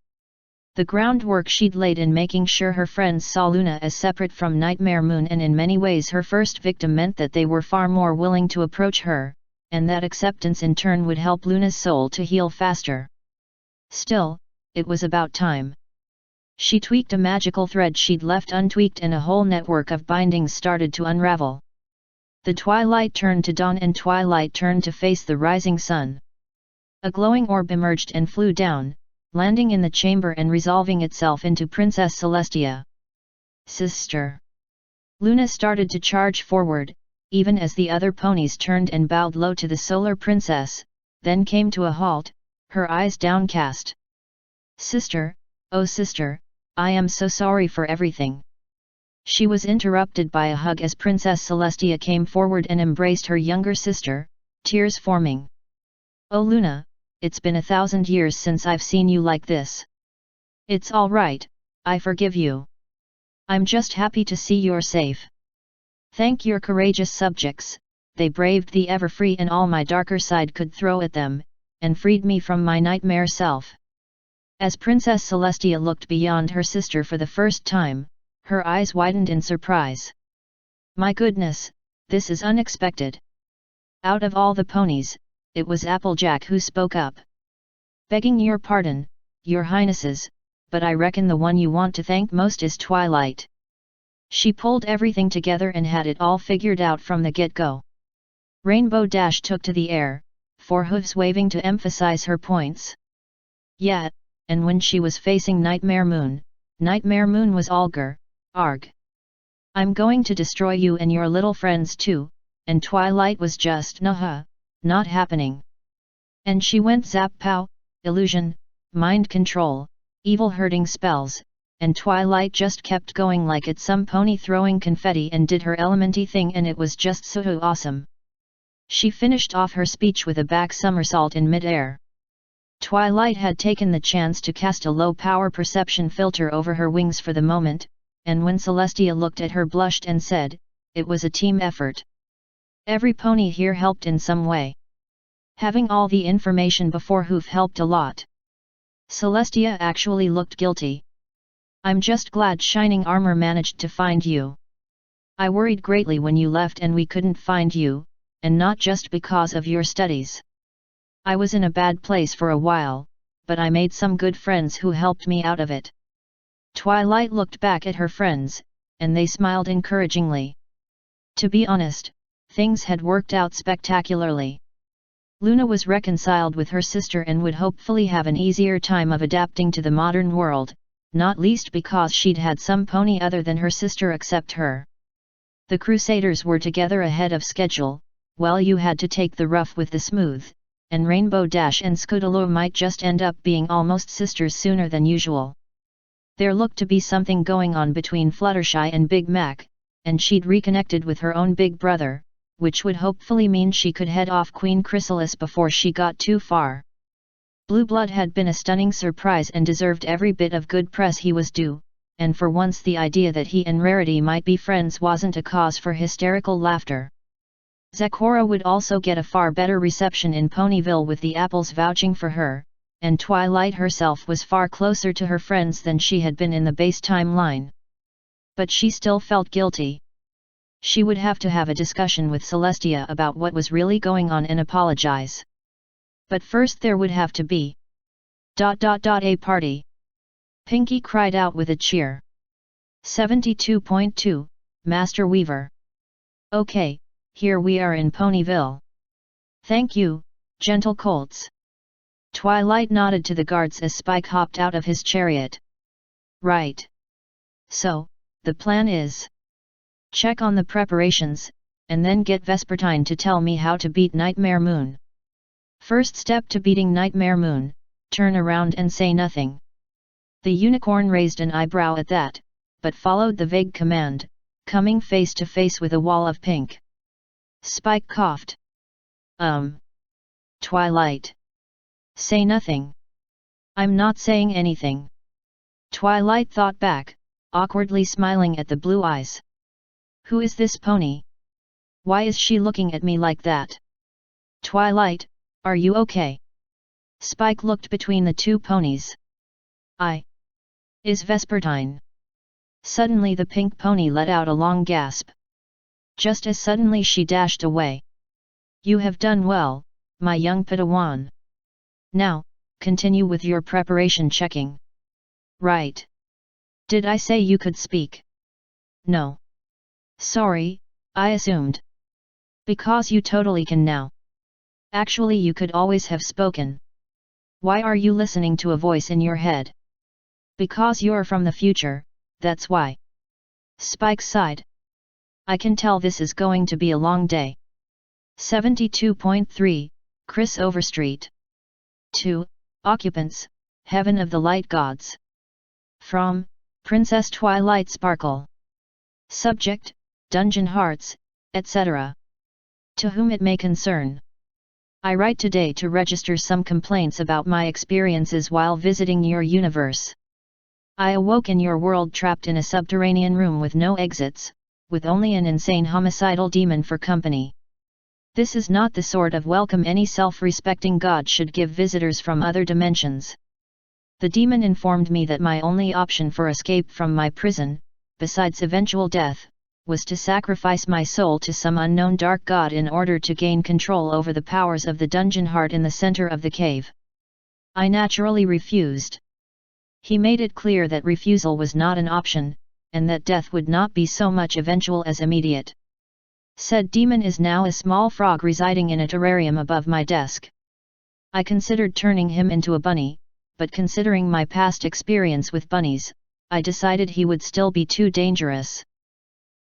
The groundwork she'd laid in making sure her friends saw Luna as separate from Nightmare Moon and in many ways her first victim meant that they were far more willing to approach her, and that acceptance in turn would help Luna's soul to heal faster. Still, it was about time. She tweaked a magical thread she'd left untweaked and a whole network of bindings started to unravel. The twilight turned to dawn and Twilight turned to face the rising sun. A glowing orb emerged and flew down, landing in the chamber and resolving itself into Princess Celestia. Sister! Luna started to charge forward, even as the other ponies turned and bowed low to the solar princess, then came to a halt, her eyes downcast. Sister, oh sister, I am so sorry for everything. She was interrupted by a hug as Princess Celestia came forward and embraced her younger sister, tears forming. Oh Luna, it's been 1,000 years since I've seen you like this. It's all right, I forgive you. I'm just happy to see you're safe. Thank your courageous subjects, they braved the ever-free and all my darker side could throw at them, and freed me from my nightmare self. As Princess Celestia looked beyond her sister for the first time, her eyes widened in surprise. My goodness, this is unexpected. Out of all the ponies, it was Applejack who spoke up. Begging your pardon, your highnesses, but I reckon the one you want to thank most is Twilight. She pulled everything together and had it all figured out from the get-go. Rainbow Dash took to the air, 4 hooves waving to emphasize her points. Yeah, and when she was facing Nightmare Moon was Algar, arg. I'm going to destroy you and your little friends too, and Twilight was just nah, not happening. And she went zap pow, illusion, mind control, evil hurting spells, and Twilight just kept going like it's some pony throwing confetti and did her elementy thing and it was just so awesome. She finished off her speech with a back somersault in mid-air. Twilight had taken the chance to cast a low-power perception filter over her wings for the moment, and when Celestia looked at her blushed and said, it was a team effort. Every pony here helped in some way. Having all the information before hoof helped a lot. Celestia actually looked guilty. I'm just glad Shining Armor managed to find you. I worried greatly when you left and we couldn't find you, and not just because of your studies. I was in a bad place for a while, but I made some good friends who helped me out of it. Twilight looked back at her friends, and they smiled encouragingly. To be honest, things had worked out spectacularly. Luna was reconciled with her sister and would hopefully have an easier time of adapting to the modern world, not least because she'd had some pony other than her sister accept her. The Crusaders were together ahead of schedule, while you had to take the rough with the smooth, and Rainbow Dash and Scootaloo might just end up being almost sisters sooner than usual. There looked to be something going on between Fluttershy and Big Mac, and she'd reconnected with her own big brother, which would hopefully mean she could head off Queen Chrysalis before she got too far. Blue Blood had been a stunning surprise and deserved every bit of good press he was due, and for once the idea that he and Rarity might be friends wasn't a cause for hysterical laughter. Zecora would also get a far better reception in Ponyville with the apples vouching for her, and Twilight herself was far closer to her friends than she had been in the base timeline. But she still felt guilty. She would have to have a discussion with Celestia about what was really going on and apologize. But first there would have to be a party. Pinkie cried out with a cheer. 72.2, Master Weaver. Okay, here we are in Ponyville. Thank you, gentle colts. Twilight nodded to the guards as Spike hopped out of his chariot. Right. So, the plan is check on the preparations, and then get Vespertine to tell me how to beat Nightmare Moon. First step to beating Nightmare Moon, turn around and say nothing. The unicorn raised an eyebrow at that, but followed the vague command, coming face to face with a wall of pink. Spike coughed. Twilight. Say nothing. I'm not saying anything. Twilight thought back, awkwardly smiling at the blue eyes. Who is this pony? Why is she looking at me like that? Twilight, are you okay? Spike looked between the two ponies. Is Vespertine. Suddenly the pink pony let out a long gasp. Just as suddenly she dashed away. You have done well, my young Padawan. Now, continue with your preparation checking. Right. Did I say you could speak? No. Sorry, I assumed. Because you totally can now. Actually, you could always have spoken. Why are you listening to a voice in your head? Because you're from the future, that's why. Spike sighed. I can tell this is going to be a long day. 72.3, Chris Overstreet. 2. Occupants, Heaven of the Light Gods. From, Princess Twilight Sparkle. Subject, Dungeon Hearts, etc. To whom it may concern. I write today to register some complaints about my experiences while visiting your universe. I awoke in your world trapped in a subterranean room with no exits, with only an insane homicidal demon for company. This is not the sort of welcome any self-respecting god should give visitors from other dimensions. The demon informed me that my only option for escape from my prison, besides eventual death, was to sacrifice my soul to some unknown dark god in order to gain control over the powers of the dungeon heart in the center of the cave. I naturally refused. He made it clear that refusal was not an option, and that death would not be so much eventual as immediate. Said demon is now a small frog residing in a terrarium above my desk. I considered turning him into a bunny, but considering my past experience with bunnies, I decided he would still be too dangerous.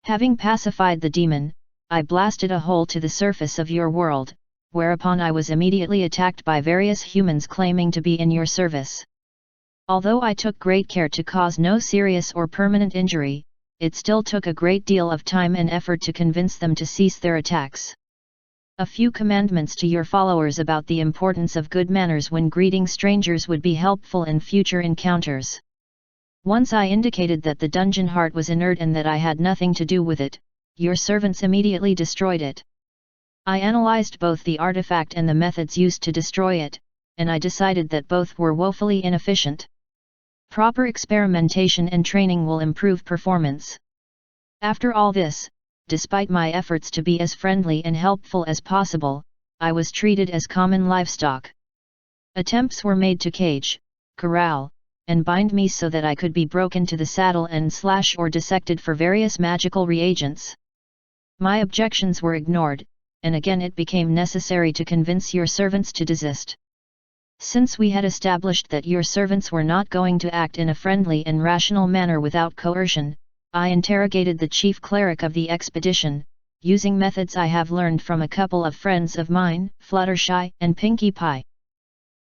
Having pacified the demon, I blasted a hole to the surface of your world, whereupon I was immediately attacked by various humans claiming to be in your service. Although I took great care to cause no serious or permanent injury, it still took a great deal of time and effort to convince them to cease their attacks. A few commandments to your followers about the importance of good manners when greeting strangers would be helpful in future encounters. Once I indicated that the dungeon heart was inert and that I had nothing to do with it, your servants immediately destroyed it. I analyzed both the artifact and the methods used to destroy it, and I decided that both were woefully inefficient. Proper experimentation and training will improve performance. After all this, despite my efforts to be as friendly and helpful as possible, I was treated as common livestock. Attempts were made to cage, corral, and bind me so that I could be broken to the saddle and slash or dissected for various magical reagents. My objections were ignored, and again it became necessary to convince your servants to desist. Since we had established that your servants were not going to act in a friendly and rational manner without coercion, I interrogated the chief cleric of the expedition, using methods I have learned from a couple of friends of mine, Fluttershy and Pinkie Pie.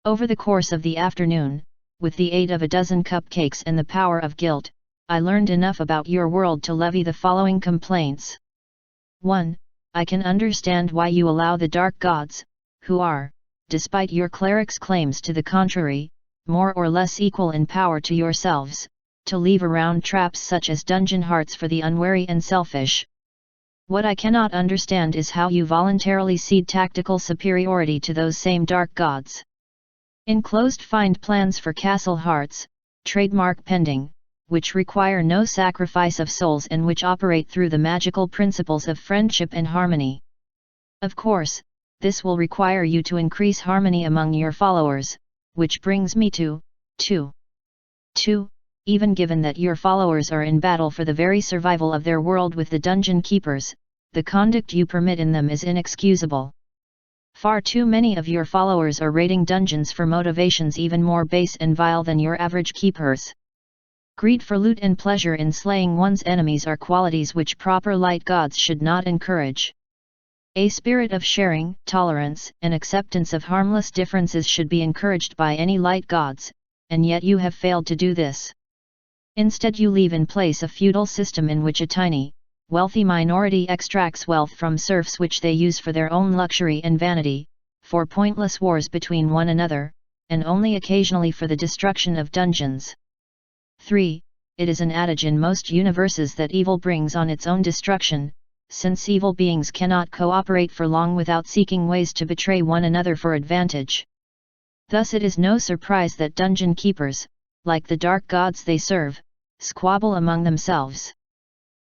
Over the course of the afternoon, with the aid of a dozen cupcakes and the power of guilt, I learned enough about your world to levy the following complaints. 1. I can understand why you allow the dark gods, who are, despite your cleric's claims to the contrary, more or less equal in power to yourselves, to leave around traps such as dungeon hearts for the unwary and selfish. What I cannot understand is how you voluntarily cede tactical superiority to those same dark gods. Enclosed find plans for castle hearts, trademark pending, which require no sacrifice of souls and which operate through the magical principles of friendship and harmony. Of course, this will require you to increase harmony among your followers, which brings me to 2. Even given that your followers are in battle for the very survival of their world with the dungeon keepers, the conduct you permit in them is inexcusable. Far too many of your followers are raiding dungeons for motivations even more base and vile than your average keepers. Greed for loot and pleasure in slaying one's enemies are qualities which proper light gods should not encourage. A spirit of sharing, tolerance, and acceptance of harmless differences should be encouraged by any light gods, and yet you have failed to do this. Instead, you leave in place a feudal system in which a tiny, wealthy minority extracts wealth from serfs which they use for their own luxury and vanity, for pointless wars between one another, and only occasionally for the destruction of dungeons. 3. It is an adage in most universes that evil brings on its own destruction, since evil beings cannot cooperate for long without seeking ways to betray one another for advantage. Thus it is no surprise that dungeon keepers, like the dark gods they serve, squabble among themselves.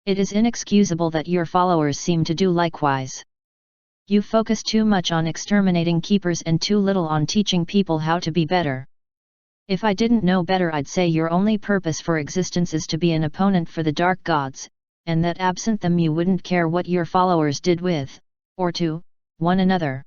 It is inexcusable that your followers seem to do likewise. You focus too much on exterminating keepers and too little on teaching people how to be better. If I didn't know better, I'd say your only purpose for existence is to be an opponent for the dark gods, and that absent them you wouldn't care what your followers did with, or to, one another.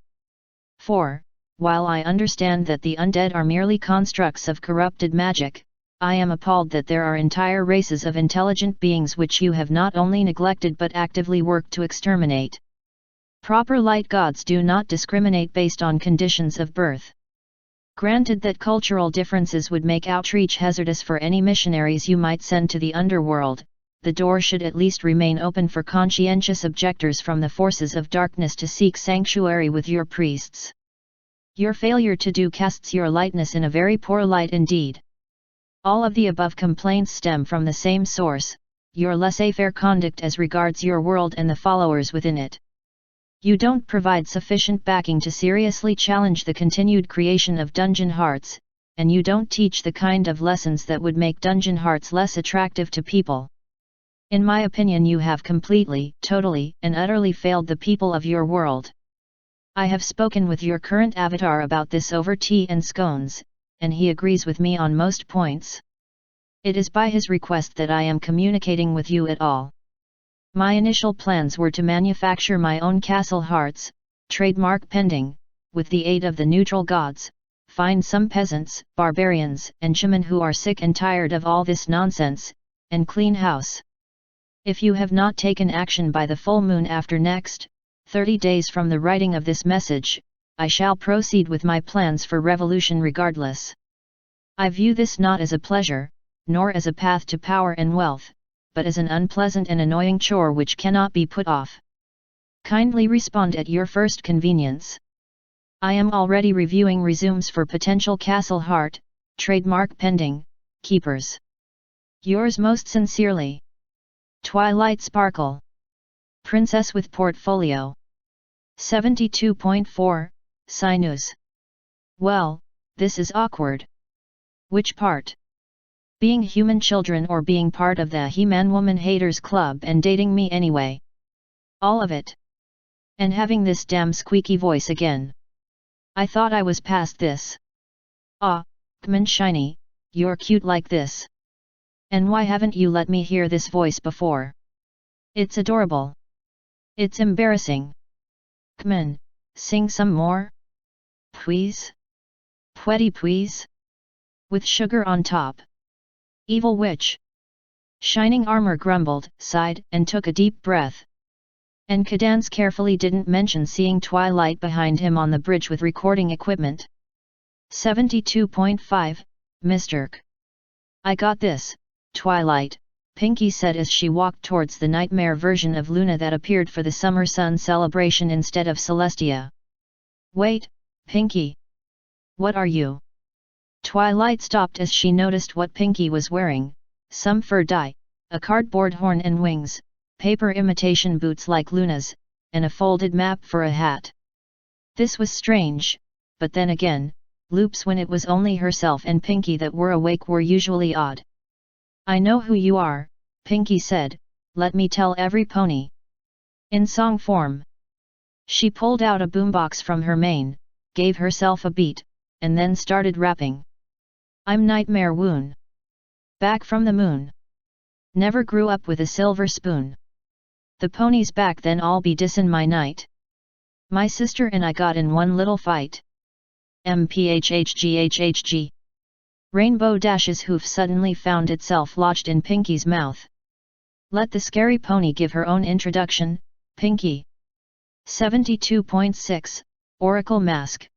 4. While I understand that the undead are merely constructs of corrupted magic, I am appalled that there are entire races of intelligent beings which you have not only neglected but actively worked to exterminate. Proper light gods do not discriminate based on conditions of birth. Granted that cultural differences would make outreach hazardous for any missionaries you might send to the underworld, the door should at least remain open for conscientious objectors from the forces of darkness to seek sanctuary with your priests. Your failure to do casts your lightness in a very poor light indeed. All of the above complaints stem from the same source, your laissez-faire conduct as regards your world and the followers within it. You don't provide sufficient backing to seriously challenge the continued creation of dungeon hearts, and you don't teach the kind of lessons that would make dungeon hearts less attractive to people. In my opinion, you have completely, totally, and utterly failed the people of your world. I have spoken with your current avatar about this over tea and scones, and he agrees with me on most points. It is by his request that I am communicating with you at all. My initial plans were to manufacture my own castle hearts, trademark pending, with the aid of the neutral gods, find some peasants, barbarians, and shaman who are sick and tired of all this nonsense, and clean house. If you have not taken action by the full moon after next, 30 days from the writing of this message, I shall proceed with my plans for revolution regardless. I view this not as a pleasure, nor as a path to power and wealth, but as an unpleasant and annoying chore which cannot be put off. Kindly respond at your first convenience. I am already reviewing resumes for potential castle heart, trademark pending, keepers. Yours most sincerely, Twilight Sparkle. Princess with Portfolio. 72.4, Sinus. Well, this is awkward. Which part? Being human children or being part of the He-Man Woman Haters Club and dating me anyway? All of it. And having this damn squeaky voice again. I thought I was past this. Ah, come on Shiny, you're cute like this. And why haven't you let me hear this voice before? It's adorable. It's embarrassing. Come on, sing some more? Please? Pwetty please? With sugar on top. Evil witch. Shining Armor grumbled, sighed, and took a deep breath. And Cadance carefully didn't mention seeing Twilight behind him on the bridge with recording equipment. 72.5, Mr. K. I got this, Twilight, Pinky said as she walked towards the nightmare version of Luna that appeared for the Summer Sun celebration instead of Celestia. Wait, Pinky. What are you? Twilight stopped as she noticed what Pinky was wearing, some fur dye, a cardboard horn and wings, paper imitation boots like Luna's, and a folded map for a hat. This was strange, but then again, loops when it was only herself and Pinky that were awake were usually odd. I know who you are, Pinky said, let me tell every pony. In song form. She pulled out a boombox from her mane, gave herself a beat, and then started rapping. I'm Nightmare Woon. Back from the moon. Never grew up with a silver spoon. The ponies back then all be dissin' my night. My sister and I got in one little fight. MPHHGHHG. Rainbow Dash's hoof suddenly found itself lodged in Pinky's mouth. Let the scary pony give her own introduction, Pinky. 72.6, Oracle Mask.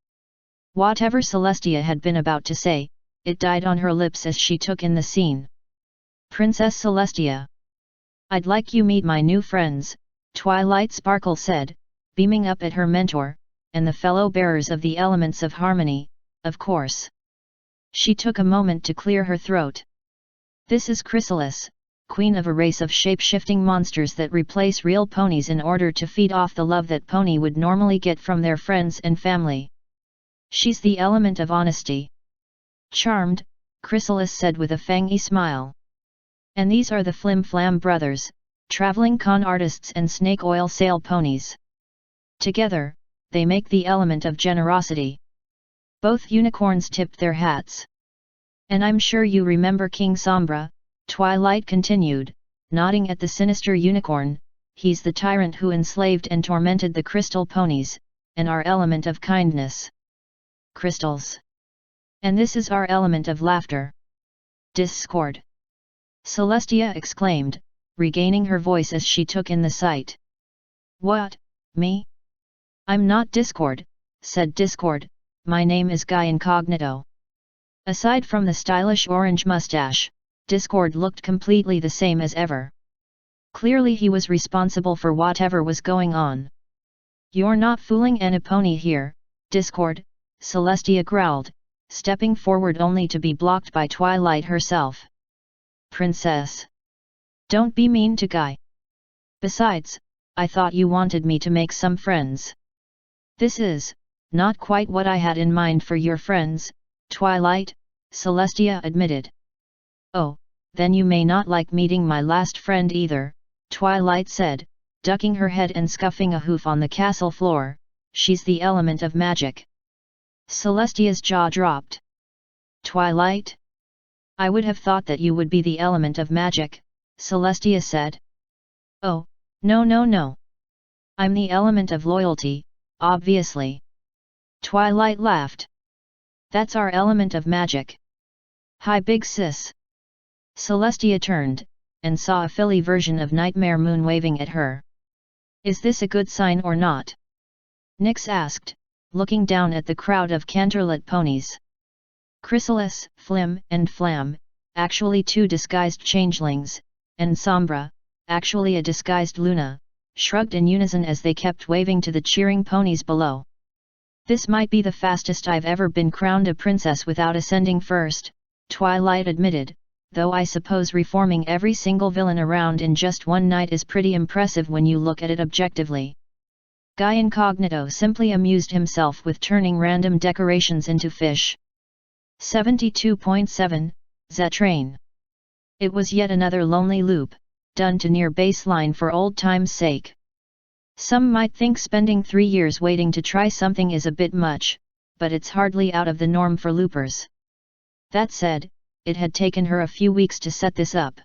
Whatever Celestia had been about to say, it died on her lips as she took in the scene. Princess Celestia. I'd like you meet my new friends, Twilight Sparkle said, beaming up at her mentor, and the fellow bearers of the elements of harmony, of course. She took a moment to clear her throat. This is Chrysalis, queen of a race of shape-shifting monsters that replace real ponies in order to feed off the love that pony would normally get from their friends and family. She's the element of honesty. Charmed, Chrysalis said with a fangy smile. And these are the Flim Flam brothers, traveling con artists and snake oil sale ponies. Together, they make the element of generosity. Both unicorns tipped their hats. And I'm sure you remember King Sombra, Twilight continued, nodding at the sinister unicorn. He's the tyrant who enslaved and tormented the crystal ponies, and our element of kindness. Crystals. And this is our element of laughter. Discord. Celestia exclaimed, regaining her voice as she took in the sight. What, me? I'm not Discord, said Discord, my name is Guy Incognito. Aside from the stylish orange mustache, Discord looked completely the same as ever. Clearly he was responsible for whatever was going on. You're not fooling any pony here, Discord, Celestia growled, stepping forward only to be blocked by Twilight herself. Princess! Don't be mean to Guy. Besides, I thought you wanted me to make some friends. This is not quite what I had in mind for your friends, Twilight, Celestia admitted. Oh, then you may not like meeting my last friend either, Twilight said, ducking her head and scuffing a hoof on the castle floor. She's the element of magic. Celestia's jaw dropped. Twilight? I would have thought that you would be the element of magic, Celestia said. Oh, no. I'm the element of loyalty, obviously. Twilight laughed. That's our element of magic. Hi big sis. Celestia turned, and saw a filly version of Nightmare Moon waving at her. Is this a good sign or not? Nyx asked, looking down at the crowd of canterlet ponies. Chrysalis, Flim, and Flam, actually two disguised changelings, and Sombra, actually a disguised Luna, shrugged in unison as they kept waving to the cheering ponies below. This might be the fastest I've ever been crowned a princess without ascending first, Twilight admitted, though I suppose reforming every single villain around in just one night is pretty impressive when you look at it objectively. Guy Incognito simply amused himself with turning random decorations into fish. 72.7, Z-Train. It was yet another lonely loop, done to near baseline for old time's sake. Some might think spending 3 years waiting to try something is a bit much, but it's hardly out of the norm for loopers. That said, it had taken her a few weeks to set this up.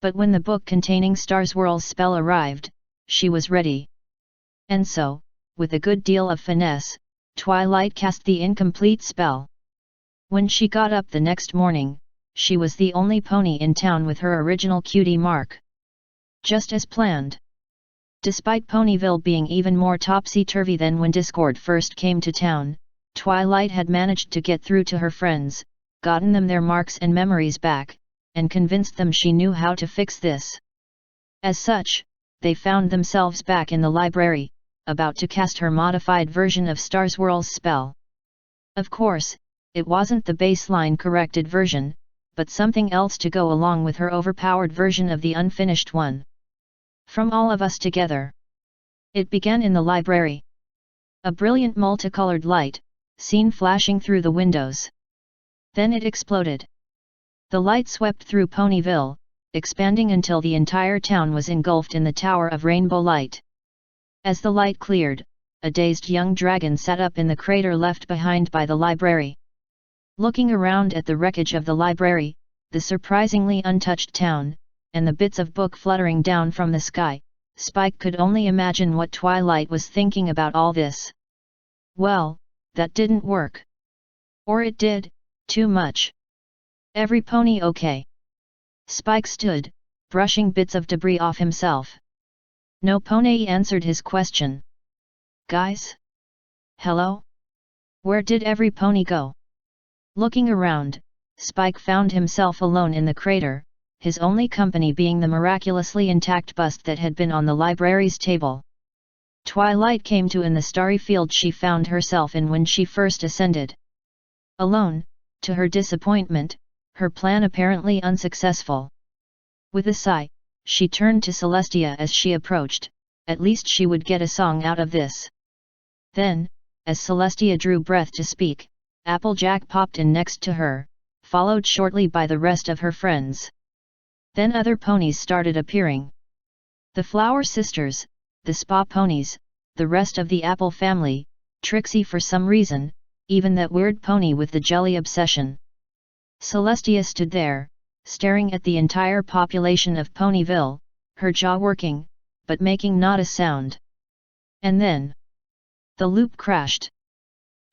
But when the book containing Starswirl's spell arrived, she was ready. And so, with a good deal of finesse, Twilight cast the incomplete spell. When she got up the next morning, she was the only pony in town with her original cutie mark. Just as planned. Despite Ponyville being even more topsy-turvy than when Discord first came to town, Twilight had managed to get through to her friends, gotten them their marks and memories back, and convinced them she knew how to fix this. As such, they found themselves back in the library, about to cast her modified version of Starswirl's spell. Of course, it wasn't the baseline corrected version, but something else to go along with her overpowered version of the unfinished one. From all of us together. It began in the library. A brilliant multicolored light, seen flashing through the windows. Then it exploded. The light swept through Ponyville, expanding until the entire town was engulfed in the tower of rainbow light. As the light cleared, a dazed young dragon sat up in the crater left behind by the library. Looking around at the wreckage of the library, the surprisingly untouched town, and the bits of book fluttering down from the sky, Spike could only imagine what Twilight was thinking about all this. Well, that didn't work. Or it did, too much. Every pony okay? Spike stood, brushing bits of debris off himself. No pony answered his question. Guys? Hello? Where did every pony go? Looking around, Spike found himself alone in the crater, his only company being the miraculously intact bust that had been on the library's table. Twilight came to in the starry field she found herself in when she first ascended. Alone, to her disappointment, her plan apparently unsuccessful. With a sigh, she turned to Celestia as she approached. At least she would get a song out of this. Then, as Celestia drew breath to speak, Applejack popped in next to her, followed shortly by the rest of her friends. Then other ponies started appearing. The Flower Sisters, the Spa Ponies, the rest of the Apple family, Trixie for some reason, even that weird pony with the jelly obsession. Celestia stood there, staring at the entire population of Ponyville, her jaw working, but making not a sound. And then the loop crashed.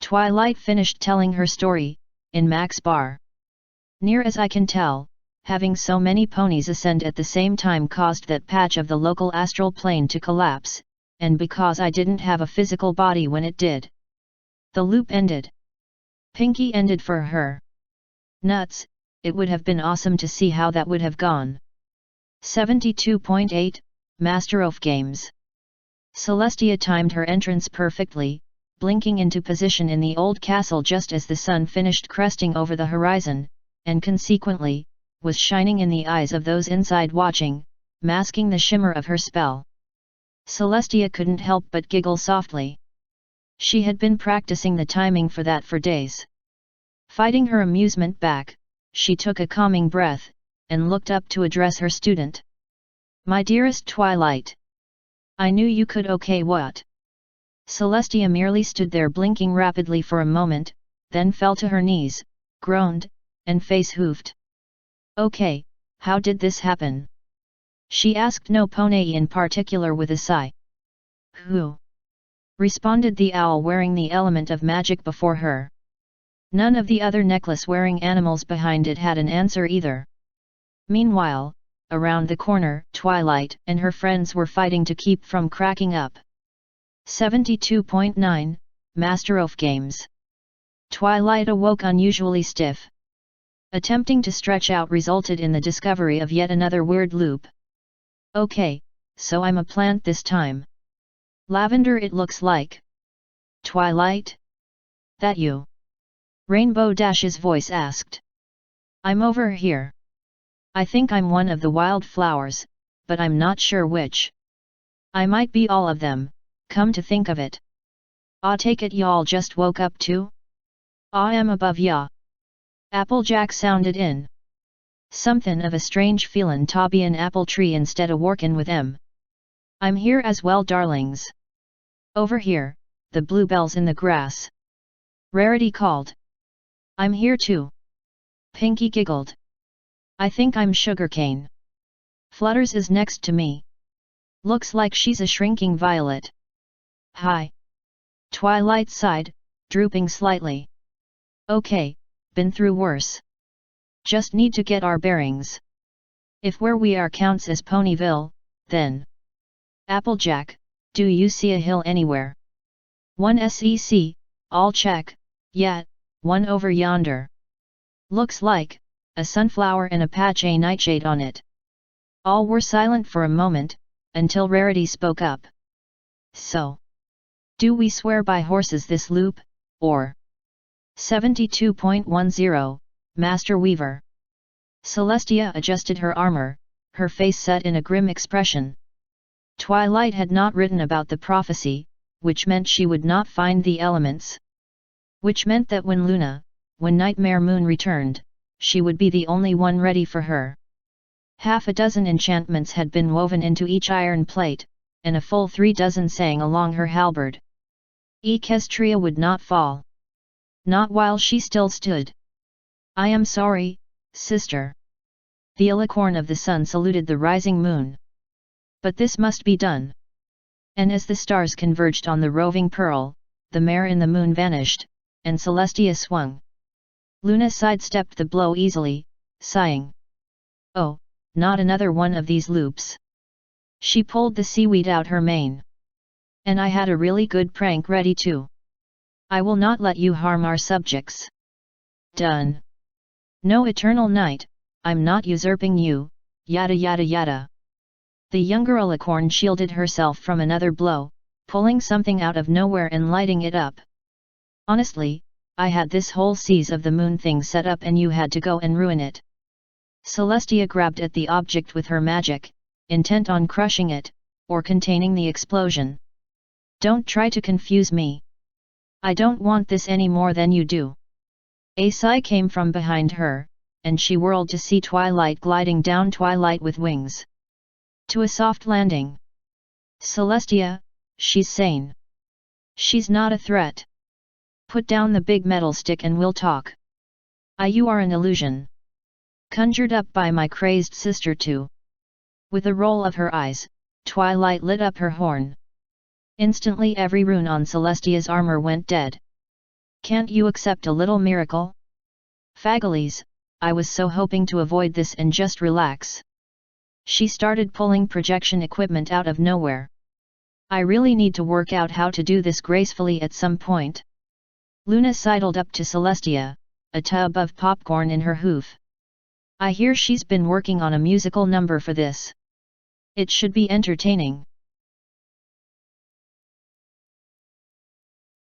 Twilight finished telling her story, in Mac's bar. Near as I can tell, having so many ponies ascend at the same time caused that patch of the local astral plane to collapse, and because I didn't have a physical body when it did. The loop ended. Pinky ended for her. Nuts, it would have been awesome to see how that would have gone. 72.8, Master of Games. Celestia timed her entrance perfectly, blinking into position in the old castle just as the sun finished cresting over the horizon, and consequently, was shining in the eyes of those inside watching, masking the shimmer of her spell. Celestia couldn't help but giggle softly. She had been practicing the timing for that for days. Fighting her amusement back, she took a calming breath, and looked up to address her student. "My dearest Twilight. I knew you could. Okay, what?" Celestia merely stood there blinking rapidly for a moment, then fell to her knees, groaned, and face-hoofed. "Okay, how did this happen?" she asked no pony in particular with a sigh. "Who?" responded the owl wearing the element of magic before her. None of the other necklace-wearing animals behind it had an answer either. Meanwhile, around the corner, Twilight and her friends were fighting to keep from cracking up. 72.9, Master of Games. Twilight awoke unusually stiff. Attempting to stretch out resulted in the discovery of yet another weird loop. "Okay, so I'm a plant this time. Lavender it looks like." "Twilight? That you?" Rainbow Dash's voice asked. "I'm over here. I think I'm one of the wild flowers, but I'm not sure which. I might be all of them, come to think of it. I take it y'all just woke up too? I am above ya." Applejack sounded in. Somethin' of a strange feelin' to be an apple tree instead a workin' with 'em. "I'm here as well, darlings. Over here, the bluebells in the grass." Rarity called. "I'm here too." Pinky giggled. "I think I'm Sugarcane. Flutters is next to me. Looks like she's a shrinking violet." "Hi." Twilight sighed, drooping slightly. "Okay, been through worse. Just need to get our bearings. If where we are counts as Ponyville, then." "Applejack, do you see a hill anywhere?" "One sec, I'll check, yeah, one over yonder. Looks like a sunflower and a patch a nightshade on it." All were silent for a moment, until Rarity spoke up. "So, do we swear by horses this loop, or?" 72.10, Master Weaver. Celestia adjusted her armor, her face set in a grim expression. Twilight had not written about the prophecy, which meant she would not find the elements. Which meant that when Nightmare Moon returned, she would be the only one ready for her. Half a dozen enchantments had been woven into each iron plate, and a full 3 dozen sang along her halberd. Equestria would not fall. Not while she still stood. "I am sorry, sister." The alicorn of the sun saluted the rising moon. "But this must be done." And as the stars converged on the roving pearl, the mare in the moon vanished, and Celestia swung. Luna sidestepped the blow easily, sighing. "Oh, not another one of these loops." She pulled the seaweed out her mane. "And I had a really good prank ready too. I will not let you harm our subjects." "Done. No eternal night, I'm not usurping you, yada yada yada." The younger alicorn shielded herself from another blow, pulling something out of nowhere and lighting it up. "Honestly, I had this whole seize of the moon thing set up and you had to go and ruin it. Celestia grabbed at the object with her magic, intent on crushing it, or containing the explosion. Don't try to confuse me. I don't want this any more than you do. A sigh came from behind her, and she whirled to see Twilight gliding down Twilight with wings. To a soft landing. Celestia, she's sane. She's not a threat. Put down the big metal stick and we'll talk. You are an illusion. Conjured up by my crazed sister too. With a roll of her eyes, Twilight lit up her horn. Instantly every rune on Celestia's armor went dead. Can't you accept a little miracle? Fagalies, I was so hoping to avoid this and just relax. She started pulling projection equipment out of nowhere. I really need to work out how to do this gracefully at some point. Luna sidled up to Celestia, a tub of popcorn in her hoof. I hear she's been working on a musical number for this. It should be entertaining.